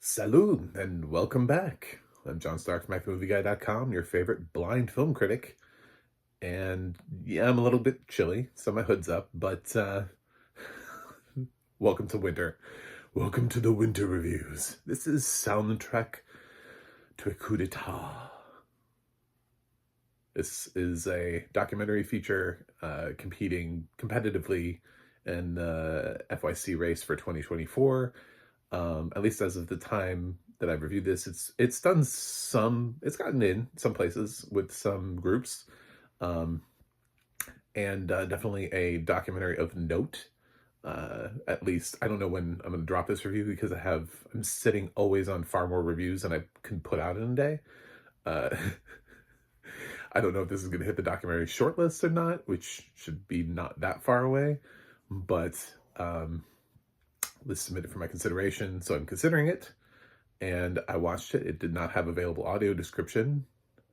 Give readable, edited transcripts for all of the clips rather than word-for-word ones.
Salud, and welcome back. I'm John Stark from MacTheMovieGuy.com, your favorite blind film critic. And yeah, I'm a little bit chilly, so my hood's up, but welcome to winter. Welcome to the winter reviews. This is soundtrack to a coup d'etat. This is a documentary feature competing competitively in the FYC race for 2024. At least as of the time that I've reviewed this, it's gotten in some places with some groups, um, and definitely a documentary of note. At least I don't know when I'm going to drop this review because I'm sitting always on far more reviews than I can put out in a day. Uh, I don't know if this is going to hit the documentary shortlist or not, which should be not that far away, but was submitted for my consideration, so I'm considering it. And I watched it. It did not have available audio description,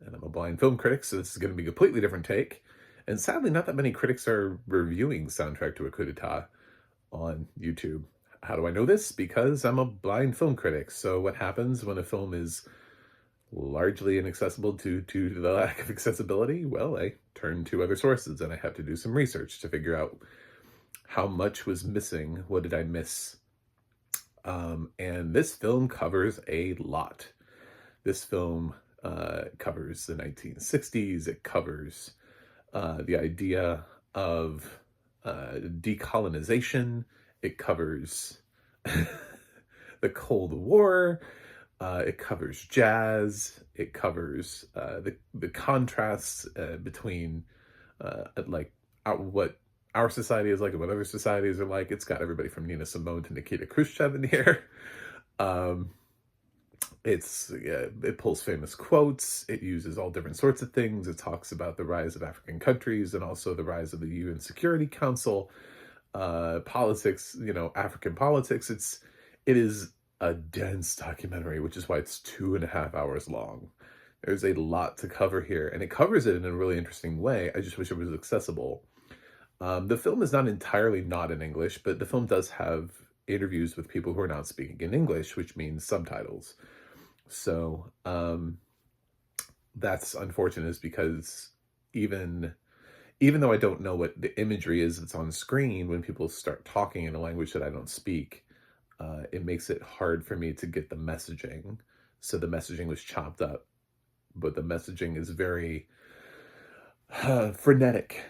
and I'm a blind film critic, so this is going to be a completely different take. And sadly, not that many critics are reviewing Soundtrack to a Coup d'etat on YouTube. How do I know this? Because I'm a blind film critic. So what happens when a film is largely inaccessible due to the lack of accessibility? Well, I turn to other sources, and I have to do some research to figure out how much was missing. What did I miss? And this film covers a lot. This film covers the 1960s. It covers the idea of decolonization. It covers the Cold War. It covers jazz. It covers the contrasts between what our society is like and what other societies are like. It's got everybody from Nina Simone to Nikita Khrushchev in here. It pulls famous quotes. It uses all different sorts of things. It talks about the rise of African countries and also the rise of the UN Security Council, politics, African politics. It is a dense documentary, which is why it's 2.5 hours long. There's a lot to cover here, and it covers it in a really interesting way. I just wish it was accessible. The film is not entirely not in English, but the film does have interviews with people who are not speaking in English, which means subtitles. So that's unfortunate, is because even though I don't know what the imagery is that's on screen, when people start talking in a language that I don't speak, it makes it hard for me to get the messaging. So the messaging was chopped up, but the messaging is very frenetic.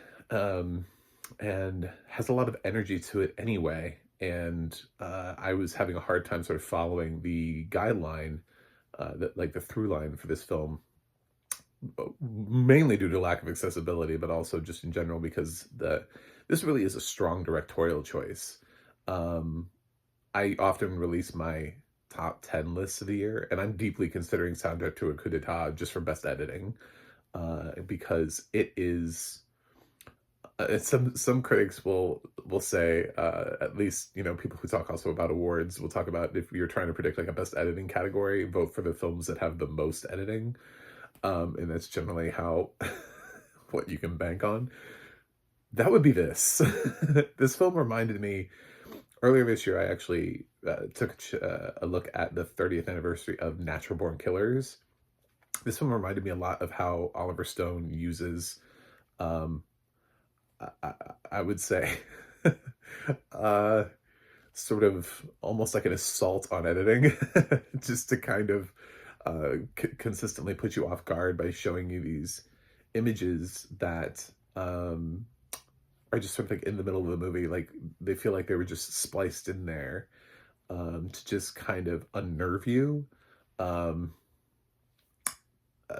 And has a lot of energy to it anyway. And I was having a hard time sort of following the guideline, the through line for this film, mainly due to lack of accessibility, but also just in general because this really is a strong directorial choice. I often release my top 10 lists of the year, and I'm deeply considering Soundtrack to a Coup d'etat just for best editing, because it is. Some critics will say, at least people who talk also about awards will talk about, if you're trying to predict like a best editing category, vote for the films that have the most editing, and that's generally how what you can bank on. That would be this. This film reminded me, earlier this year I actually took a look at the 30th anniversary of Natural Born Killers. This film reminded me a lot of how Oliver Stone uses I would say sort of almost like an assault on editing, just to kind of consistently put you off guard by showing you these images that are just sort of like in the middle of the movie. Like they feel like they were just spliced in there to just kind of unnerve you.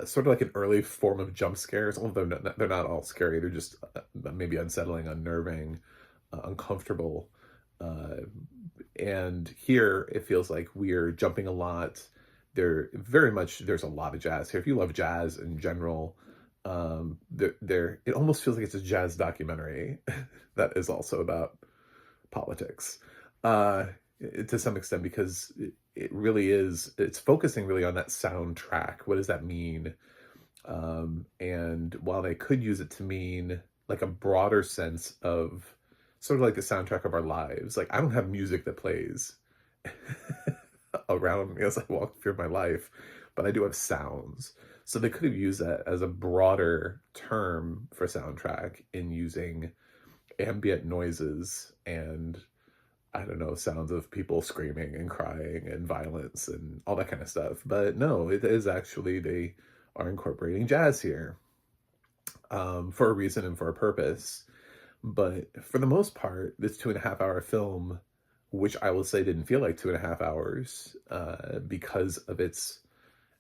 Sort of like an early form of jump scares, although they're not all scary. They're just maybe unsettling, unnerving, uncomfortable. And here it feels like we're jumping a lot. There's a lot of jazz here. If you love jazz in general, it almost feels like it's a jazz documentary that is also about politics. To some extent, because it really is, it's focusing really on that soundtrack. What does that mean? And while they could use it to mean like a broader sense of sort of like the soundtrack of our lives, like I don't have music that plays around me as I walk through my life, but I do have sounds. So they could have used that as a broader term for soundtrack in using ambient noises and I don't know, sounds of people screaming and crying and violence and all that kind of stuff. But no, it is actually they are incorporating jazz here for a reason and for a purpose. But for the most part, this 2.5 hour film, which I will say didn't feel like 2.5 hours because of its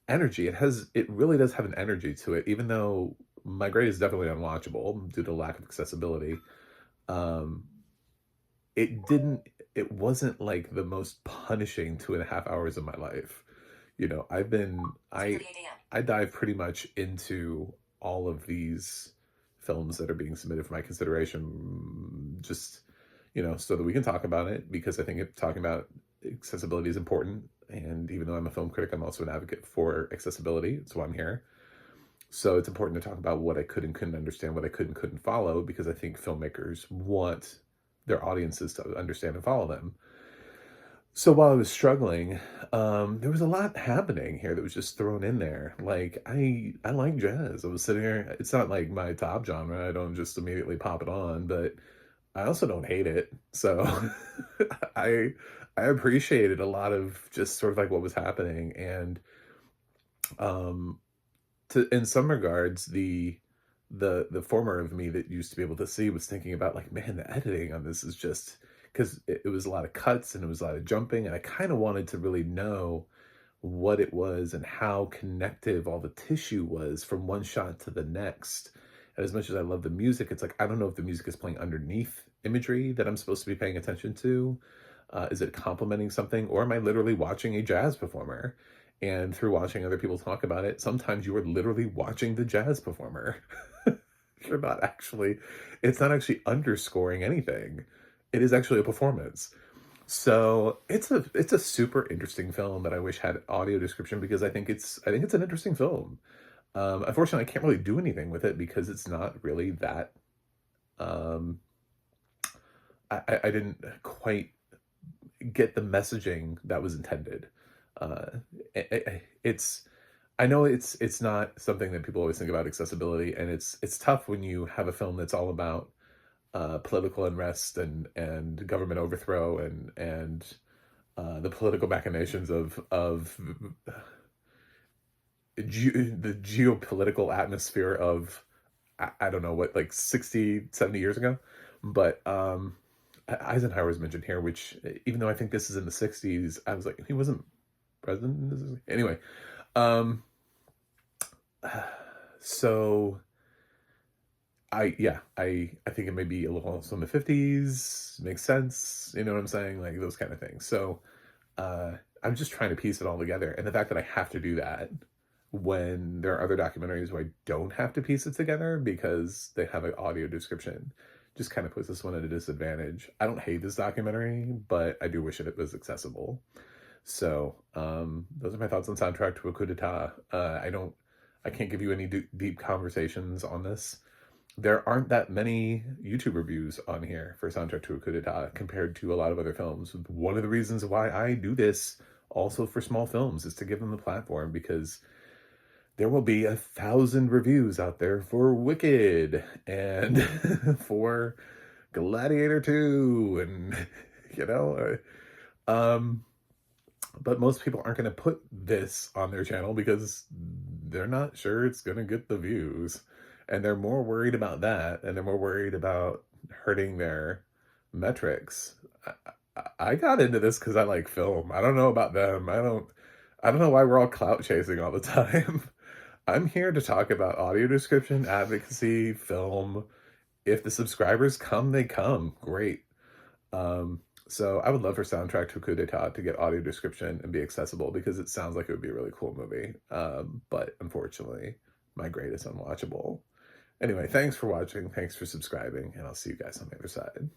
energy. It really does have an energy to it, even though my grade is definitely unwatchable due to lack of accessibility. Um, it didn't, it wasn't like the most punishing 2.5 hours of my life. You know, I dive pretty much into all of these films that are being submitted for my consideration, just, you know, so that we can talk about it, because I think talking about accessibility is important. And even though I'm a film critic, I'm also an advocate for accessibility. That's why I'm here. So it's important to talk about what I could and couldn't understand, what I could and couldn't follow, because I think filmmakers want their audiences to understand and follow them. So while I was struggling, there was a lot happening here that was just thrown in there. Like I like jazz. I was sitting here. It's not like my top genre. I don't just immediately pop it on, but I also don't hate it. So I I appreciated a lot of just sort of like what was happening, and um to in some regards the former of me that used to be able to see was thinking about like, man, the editing on this is just because it was a lot of cuts and it was a lot of jumping, and I kind of wanted to really know what it was and how connective all the tissue was from one shot to the next. And as much as I love the music, it's like I don't know if the music is playing underneath imagery that I'm supposed to be paying attention to. Is it complementing something, or am I literally watching a jazz performer? And through watching other people talk about it, sometimes you are literally watching the jazz performer. You're not actually, it's not actually underscoring anything. It is actually a performance. So it's a super interesting film that I wish had audio description, because I think it's an interesting film. Unfortunately, I can't really do anything with it because it's not really that. Um, I didn't quite get the messaging that was intended. Uh, it's I know it's not something that people always think about accessibility, and it's tough when you have a film that's all about political unrest and government overthrow and the political machinations of the geopolitical atmosphere of I don't know what, like 60, 70 years ago. But Eisenhower's mentioned here, which even though I think this is in the 60s, I was like, he wasn't president in this. Anyway, um, so I think it may be a little also in the 50s. Makes sense. You know what I'm saying? Like those kind of things. So uh, I'm just trying to piece it all together. And the fact that I have to do that when there are other documentaries where I don't have to piece it together because they have an audio description just kind of puts this one at a disadvantage. I don't hate this documentary, but I do wish it was accessible. So those are my thoughts on soundtrack to a coup d'etat. I can't give you any deep conversations on this. There aren't that many YouTube reviews on here for soundtrack to a coup d'etat compared to a lot of other films. One of the reasons why I do this also for small films is to give them the platform, because there will be 1,000 reviews out there for Wicked and for Gladiator 2 and you know um but most people aren't going to put this on their channel because they're not sure it's going to get the views, and they're more worried about that, and they're more worried about hurting their metrics. I got into this because I like film. I don't know about them. I don't know why we're all clout chasing all the time. I'm here to talk about audio description, advocacy, film. If the subscribers come, they come. Great. So I would love for Soundtrack to Coup d'etat to get audio description and be accessible, because it sounds like it would be a really cool movie. But unfortunately, my grade is unwatchable. Anyway, thanks for watching. Thanks for subscribing, and I'll see you guys on the other side.